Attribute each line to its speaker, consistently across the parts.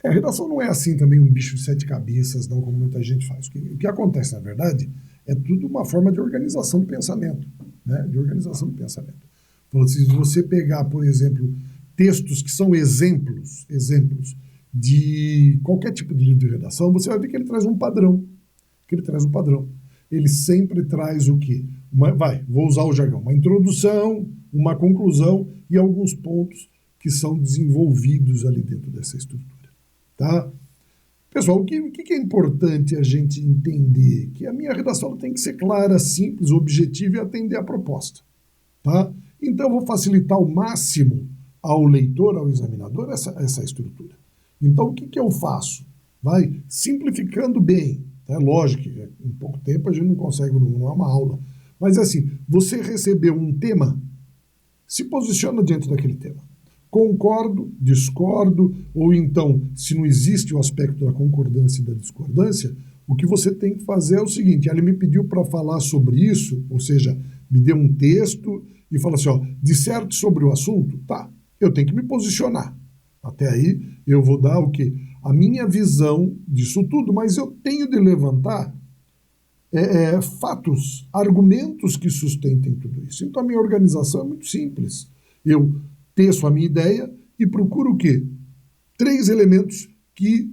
Speaker 1: A redação não é assim também um bicho de sete cabeças, não, como muita gente faz. O que acontece, na verdade, é tudo uma forma de organização do pensamento, né? De organização do pensamento. Então, se você pegar, por exemplo, textos que são exemplos de qualquer tipo de livro de redação, você vai ver que ele traz um padrão. Ele sempre traz o quê? Vou usar o jargão, uma introdução, uma conclusão e alguns pontos que são desenvolvidos ali dentro dessa estrutura. Tá? Pessoal, o que é importante a gente entender? Que a minha redação tem que ser clara, simples, objetiva e atender a proposta. Tá? Então, eu vou facilitar ao máximo ao leitor, ao examinador, essa estrutura. Então, o que eu faço? Simplificando bem. É lógico que em pouco tempo a gente não consegue, não é uma aula. Mas assim, você recebeu um tema, se posiciona diante daquele tema. Concordo, discordo, ou então, se não existe o aspecto da concordância e da discordância, o que você tem que fazer é o seguinte: ele me pediu para falar sobre isso, ou seja, me deu um texto e fala assim, disserte sobre o assunto? Tá, eu tenho que me posicionar. Até aí eu vou dar o quê? A minha visão disso tudo, mas eu tenho de levantar fatos, argumentos que sustentem tudo isso. Então a minha organização é muito simples. Eu teço a minha ideia e procuro o quê? 3 elementos que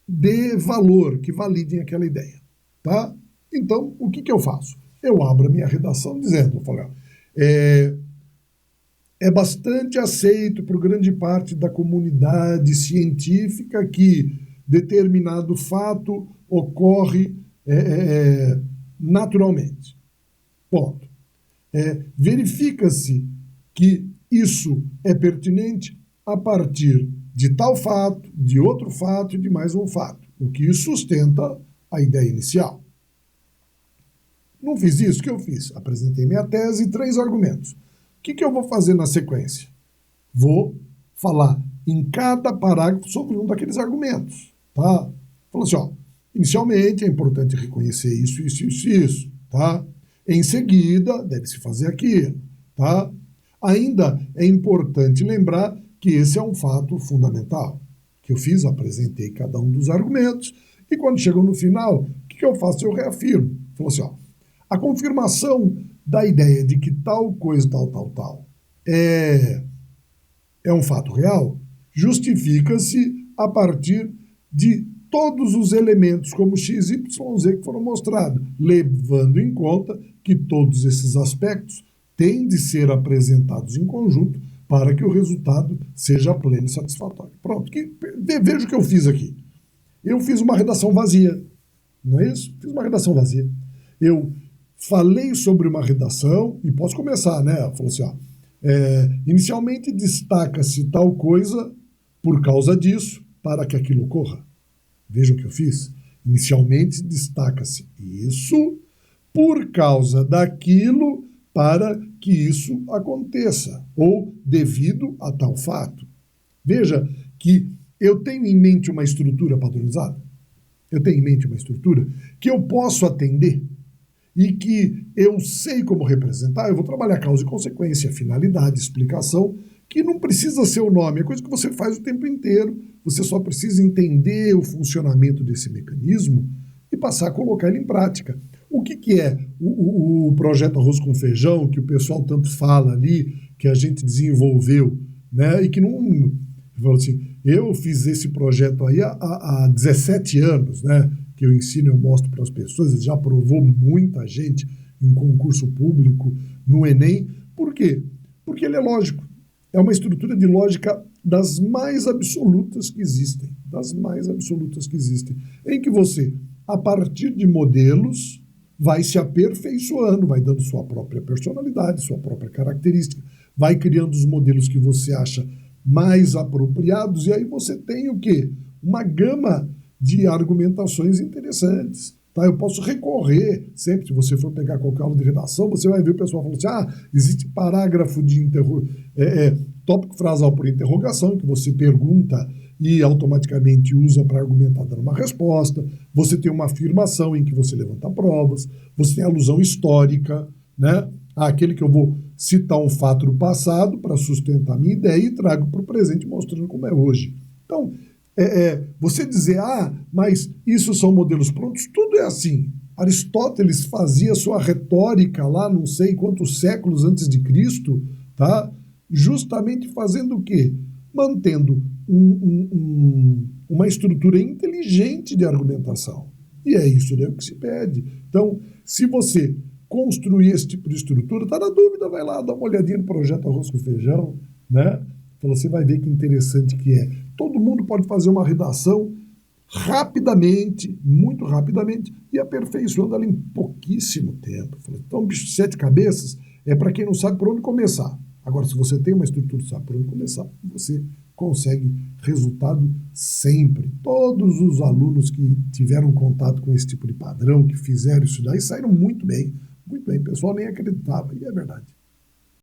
Speaker 1: dê valor, que validem aquela ideia. Tá? Então, o que eu faço? Eu abro a minha redação dizendo, é bastante aceito por grande parte da comunidade científica que determinado fato ocorre naturalmente. Ponto. Verifica-se que isso é pertinente a partir de tal fato, de outro fato e de mais um fato, o que sustenta a ideia inicial. Não fiz isso? O que eu fiz? Apresentei minha tese e 3 argumentos. O que eu vou fazer na sequência? Vou falar em cada parágrafo sobre um daqueles argumentos. Tá? Falou assim, inicialmente é importante reconhecer isso. Tá? Em seguida, deve-se fazer aquilo. Tá? Ainda é importante lembrar que esse é um fato fundamental. Que eu fiz, apresentei cada um dos argumentos, e quando chegou no final, o que eu faço? Eu reafirmo. Falou assim, a confirmação da ideia de que tal coisa, tal, é um fato real, justifica-se a partir de todos os elementos como X, Y, Z que foram mostrados, levando em conta que todos esses aspectos têm de ser apresentados em conjunto para que o resultado seja pleno e satisfatório. Pronto, veja o que eu fiz aqui. Eu fiz uma redação vazia, não é isso? Fiz uma redação vazia. Eu falei sobre uma redação, e posso começar, né? Falou assim, inicialmente destaca-se tal coisa por causa disso, para que aquilo ocorra. Veja o que eu fiz. Inicialmente destaca-se isso por causa daquilo para que isso aconteça, ou devido a tal fato. Veja que eu tenho em mente uma estrutura padronizada, eu tenho em mente uma estrutura que eu posso atender e que eu sei como representar. Eu vou trabalhar causa e consequência, finalidade, explicação, que não precisa ser o nome, é coisa que você faz o tempo inteiro, você só precisa entender o funcionamento desse mecanismo e passar a colocar ele em prática. O que é o projeto Arroz com Feijão, que o pessoal tanto fala ali, que a gente desenvolveu, né? E que não... Eu fiz esse projeto aí há 17 anos, né? Que eu ensino, eu mostro para as pessoas, ele já aprovou muita gente em concurso público, no Enem. Por quê? Porque ele é lógico. É uma estrutura de lógica das mais absolutas que existem. Em que você, a partir de modelos, vai se aperfeiçoando, vai dando sua própria personalidade, sua própria característica, vai criando os modelos que você acha mais apropriados, e aí você tem o quê? Uma gama de argumentações interessantes. Tá? Eu posso recorrer, sempre que você for pegar qualquer aula de redação, você vai ver o pessoal falando assim, existe parágrafo de tópico frasal por interrogação, que você pergunta e automaticamente usa para argumentar dando uma resposta. Você tem uma afirmação em que você levanta provas, você tem alusão histórica, né? Aquele que eu vou citar um fato do passado para sustentar a minha ideia e trago para o presente mostrando como é hoje. Então, Você dizer, mas isso são modelos prontos, tudo é assim. Aristóteles fazia sua retórica lá, não sei quantos séculos antes de Cristo, tá? Justamente fazendo o quê? Mantendo uma estrutura inteligente de argumentação. E é isso, né, o que se pede. Então, se você construir esse tipo de estrutura, tá na dúvida, vai lá, dá uma olhadinha no projeto Arroz com Feijão, né? Você vai ver que interessante que é. Todo mundo pode fazer uma redação rapidamente, muito rapidamente, e aperfeiçoando ela em pouquíssimo tempo. Então, bicho de sete cabeças é para quem não sabe por onde começar. Agora, se você tem uma estrutura e sabe por onde começar, você consegue resultado sempre. Todos os alunos que tiveram contato com esse tipo de padrão, que fizeram isso daí, saíram muito bem. Muito bem. O pessoal nem acreditava, e é verdade.